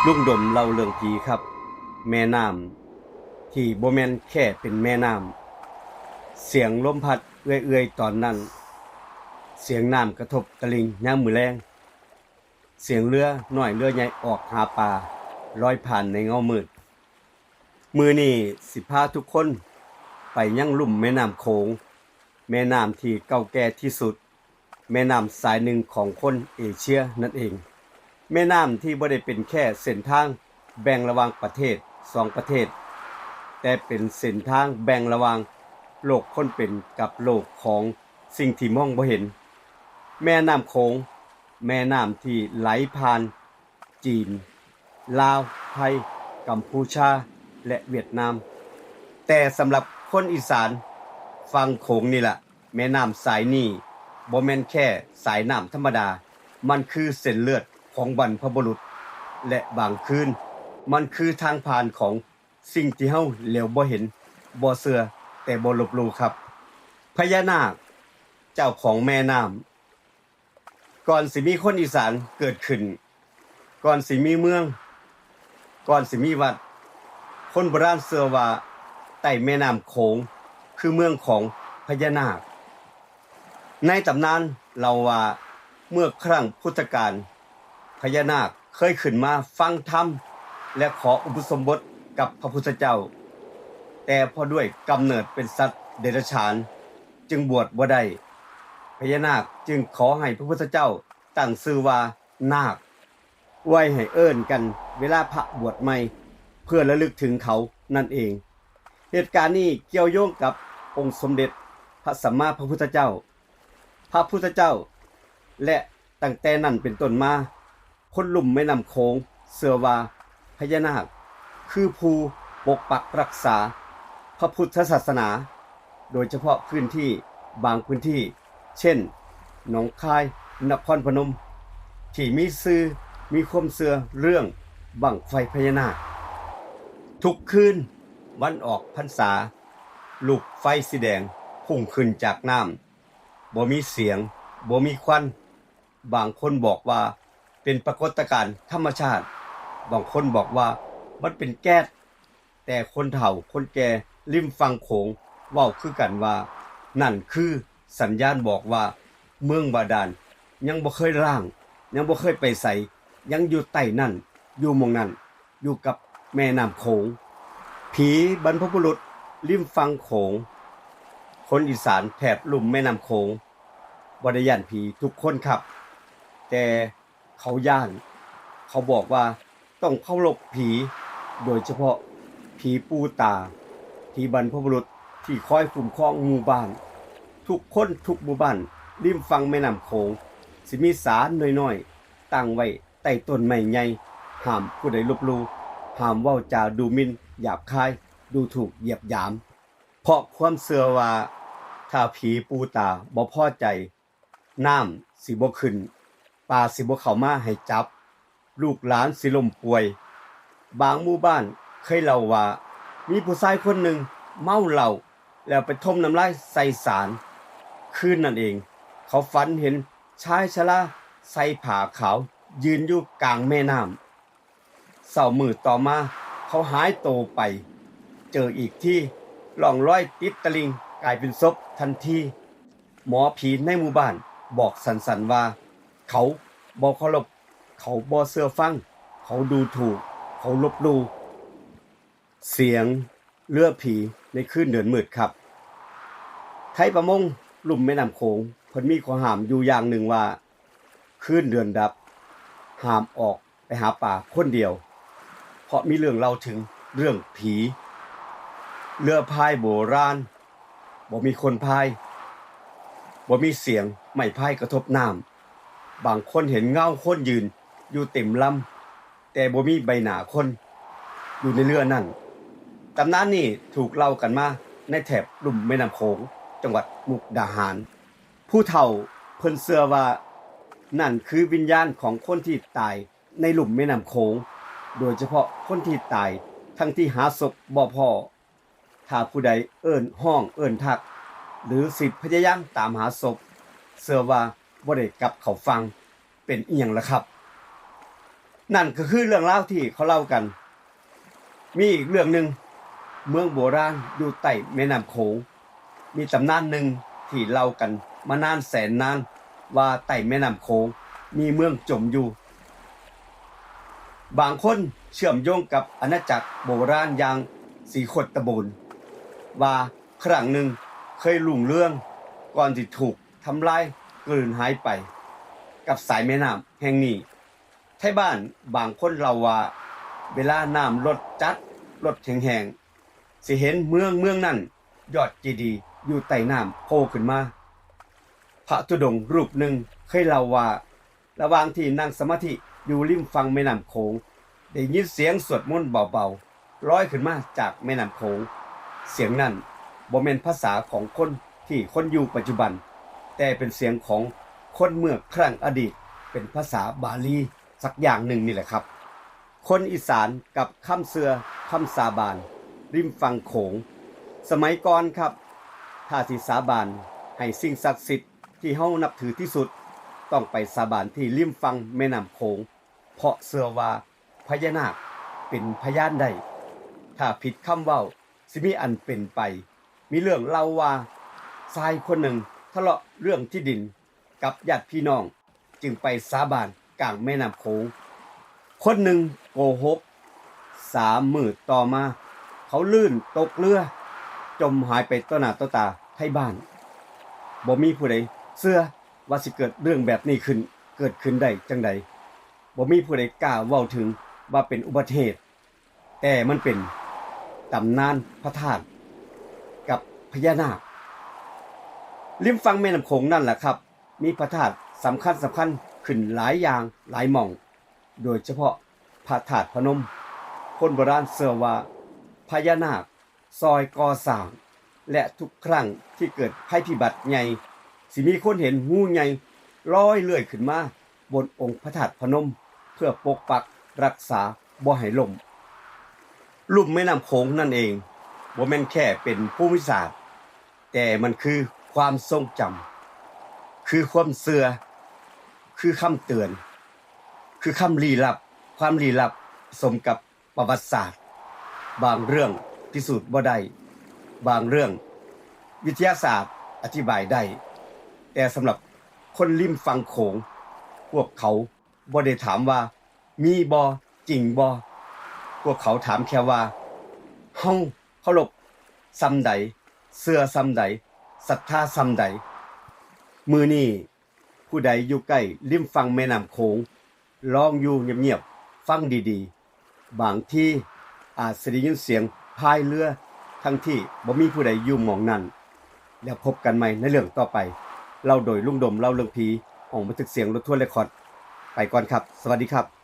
ลุงดมเล่าเรื่องผีครับ แม่น้ำที่บ่แม่นแค่เป็นแม่น้ำเสียงลมพัดเอื้อยๆตอนนั้นเสียงน้ำกระทบตะลิ่งยามมื้อแลงเสียงเรือน้อยเรือใหญ่ออกหาปลาลอยผ่านในเงามืดมื้อนี้สิพาทุกคนไปยังลุ่มแม่น้ำโขงแม่น้ำที่เก่าแก่ที่สุดแม่น้ำสายหนึ่งของคนเอเชียนั่นเองแม่น้ำที่บ่ได้เป็นแค่เส้นทางแบ่งระหว่างประเทศ2ประเทศแต่เป็นเส้นทางแบ่งระหว่างโลกคนเป็นกับโลกของสิ่งที่มองบ่เห็นแม่น้ำโขงแม่น้ำที่ไหลผ่านจีนลาวไทยกัมพูชาและเวียดนามแต่สำหรับคนอีสานฝั่งโขงนี่ล่ะแม่น้ำสายนี้บ่แม่นแค่สายน้ำธรรมดามันคือเส้นเลือดของบรรพบุรุษและบางคืนมันคือทางผ่านของสิ่งที่เฮาเหลียวบ่เห็นบ่เชื่อแต่บ่ลบหลู่ครับพญานาคเจ้าของแม่น้ำก่อนสิมีคนอีสานเกิดขึ้นก่อนสิมีเมืองก่อนสิมีวัดคนโบราณเชื่อว่าใต้แม่น้ำโขงคือเมืองของพญานาคในตำนานเล่าว่าเมื่อครั้งพุทธกาลพญานาคเคยขึ้นมาฟังธรรมและขออุปสมบทกับพระพุทธเจ้าแต่พอด้วยกำเนิดเป็นสัตว์เดรัจฉานจึงบวชบ่ได้พญานาคจึงขอให้พระพุทธเจ้าตั้งชื่อว่านาคไว้ให้เอิ้นกันเวลาพระบวชใหม่เพื่อระลึกถึงเขานั่นเองเหตุการณ์นี้เกี่ยวโยงกับองค์สมเด็จพระสัมมาสัมพุทธเจ้าและตั้งแต่นั้นเป็นต้นมาคนลุ่มแม่น้ำโขงเชื่อว่าพญานาคคือผู้ปกปักรักษาพระพุทธศาสนาโดยเฉพาะพื้นที่บางพื้นที่เช่นหนองคายนครพนมที่มีความเชื่อเรื่องบั้งไฟพญานาคทุกคืนวันออกพรรษาลูกไฟสีแดงพุ่งขึ้นจากน้ำบ่มีเสียงบ่มีควันบางคนบอกว่าเป็นปรากฏการณ์ธรรมชาติบางคนบอกว่ามันเป็นแก๊สแต่คนเฒ่าคนแก่ริมฝั่งโขงเว้าคือกันว่านั่นคือสัญญาณบอกว่าเมืองบาดาลยังบ่เคยร้างยังบ่เคยไปไสยังอยู่ใต้นั่นอยู่หม้องนั้นอยู่กับแม่น้ำโขงผีบรรพบุรุษริมฝั่งโขงคนอีสานแถบลุ่มแม่น้ำโขงบ่ได้ย้านผีทุกคนครับแต่เขาย้านเขาบอกว่าต้องเคารพผีโดยเฉพาะผีปู่ตาที่บรรพบุรุษที่คอยคุ้มครองหมู่บ้านทุกคนทุกหมู่บ้านริมฝั่งแม่น้ำโขงสิมีศาลน้อยๆตั้งไว้ใต้ต้นไม้ใหญ่ห้ามผู้ใดลบหลู่ห้ามเว้าจาดูหมิ่นหยาบคายดูถูกเหยียดหยามเพราะความเชื่อว่าถ้าผีปู่ตาบ่พอใจน้ำสิบ่ขึ้นปลาสิบ่เข้ามาให้จับลูกหลานสิล้มป่วยบางหมู่บ้านเคยเล่าว่ามีผู้ชายคนหนึ่งเมาเหล้าแล้วไปถมน้ำลายใส่ศาลคืนนั่นเองเขาฝันเห็นชายชราใส่ผ้าขาวยืนอยู่กลางแม่น้ำเช้ามื้อต่อมาเขาหายตัวไปเจออีกที่ร่องรอยติดตะลิงกลายเป็นศพทันทีหมอผีในหมู่บ้านบอกสันๆว่าเขาบ่เคารพเขาบ่เชื่อฟังเขาดูถูกเขาลบหลู่เสียงเรือผีในคืนเดือนมืดครับไทยประมงลุ่มแม่น้ำโขงเพิ่นมีข้อห้ามอยู่อย่างหนึ่งว่าคืนเดือนดับห้ามออกไปหาปลาคนเดียวเพราะมีเรื่องเล่าถึงเรื่องผีเรือพายโบราณบ่มีคนพายบ่มีเสียงไม้พายกระทบน้ำบางคนเห็นเงาคนยืนอยู่เต็มลำแต่บ่มีใบหน้าคนอยู่ในเรือนั่นตำนานนี้ถูกเล่ากันมาในแถบลุ่มแม่น้ำโขงจังหวัดมุกดาหารผู้เฒ่าเพิ่นเชื่อว่านั่นคือวิญญาณของคนที่ตายในลุ่มแม่น้ำโขงโดยเฉพาะคนที่ตายทั้งที่หาศพบ่พอถ้าผู้ใดเอิ้นห้องเอิ้นทักหรือสิพยายามตามหาศพเชื่อว่าบ่ได้กลับเข้าฝั่งเป็นอิหยังล่ะครับ นั่นก็คือเรื่องเล่าที่เขาเล่ากันมีอีกเรื่องหนึ่งเมืองโบราณอยู่ใต้แม่น้ำโขงมีตำนานหนึ่งที่เล่ากันมานานแสนนานว่าใต้แม่น้ำโขงมีเมืองจมอยู่บางคนเชื่อมโยงกับอาณาจักรโบราณอย่างสีคดตะบูนว่าครั้งหนึ่งเคยรุ่งเรืองก่อนที่ถูกทำลายกลืนหายไปกับสายแม่น้ำแห่งนี้ไทบ้านบางคนเล่าว่าเวลาน้ำลดจัดลดแห้งๆสิเห็นเมืองนั้นยอดเจดีย์อยู่ใต้น้ำโผล่ขึ้นมาพระธุดงค์รูปหนึ่งเคยเล่าว่าระหว่างที่นั่งสมาธิอยู่ริมฝั่งแม่น้ำโขงได้ยินเสียงสวดมนต์เบาๆลอยขึ้นมาจากแม่น้ำโขงเสียงนั้นบ่แม่นภาษาของคนที่คนอยู่ปัจจุบันแต่เป็นเสียงของคนเมื่อครั้งอดีตเป็นภาษาบาลีสักอย่างหนึ่งนี่แหละครับคนอีสานกับคำเสือคำสาบานริมฝั่งโขงสมัยก่อนครับถ้าสิสาบานให้สิ่งศักดิ์สิทธิ์ที่เฮานับถือที่สุดต้องไปสาบานที่ริมฝั่งแม่น้ำโขงเพราะเชื่อว่าพญานาคเป็นพยานได้ถ้าผิดคำเว้าสิมีอันเป็นไปมีเรื่องเล่าว่าชายคนหนึ่งทะเลาะเรื่องที่ดินกับญาติพี่น้องจึงไปสาบานกลางแม่น้ำโขงคนหนึ่งโกหก3 มื้อต่อมาเขาลื่นตกเรือจมหายไปต่อหน้าต่อตาไทบ้านบ่มีผู้ใดเชื่อว่าสิเกิดเรื่องแบบนี้ขึ้นเกิดขึ้นได้จังใดบ่มีผู้ใดกล้าเว้าถึงว่าเป็นอุบัติเหตุแต่มันเป็นตำนานพระธาตุกับพญานาคริมฝั่งแม่น้ำโขงนั่นแหละครับมีพระธาตุสำคัญขึ้นหลายอย่างหลายหม่องโดยเฉพาะพระธาตุพนมคนโบราณเชื่อว่าพญานาคซอยก่อสร้างและทุกครั้งที่เกิดภัยพิบัติใหญ่สิมีคนเห็นงูใหญ่ลอยเลื่อยขึ้นมาบนองค์พระธาตุพนมเพื่อปกปักรักษาบ่ให้ล่มลุ่มแม่น้ำโขงนั่นเองบ่แม่นแค่เป็นภูมิศาสตร์แต่มันคือความทรงจำคือความเชื่อคือคำเตือนคือคำลี้ลับความลี้ลับสมกับประวัติศาสตร์บางเรื่องพิสูจน์บ่ได้บางเรื่องวิทยาศาสตร์อธิบายได้แต่สำหรับคนริมฝั่งโขงพวกเขาบ่ได้ถามว่ามีบ่จริงบ่พวกเขาถามแค่ว่าเฮาเคารพส่ำใดเชื่อส่ำใดศรัทธาส่ำใดมื้อนี้ผู้ใดอยู่ใกล้ริมฝั่งแม่น้ำโขงลองอยู่เงียบๆฟังดีๆบางที่อาจสิได้ยินเสียงพายเรือทั้งที่บ่มีผู้ใดอยู่หม้องนั้นแล้วพบกันใหม่ในเรื่องต่อไปเล่าโดยลุงดมเล่าเรื่องผีห้องบันทึกเสียงรถทัวร์เรคคอร์ดไปก่อนครับสวัสดีครับ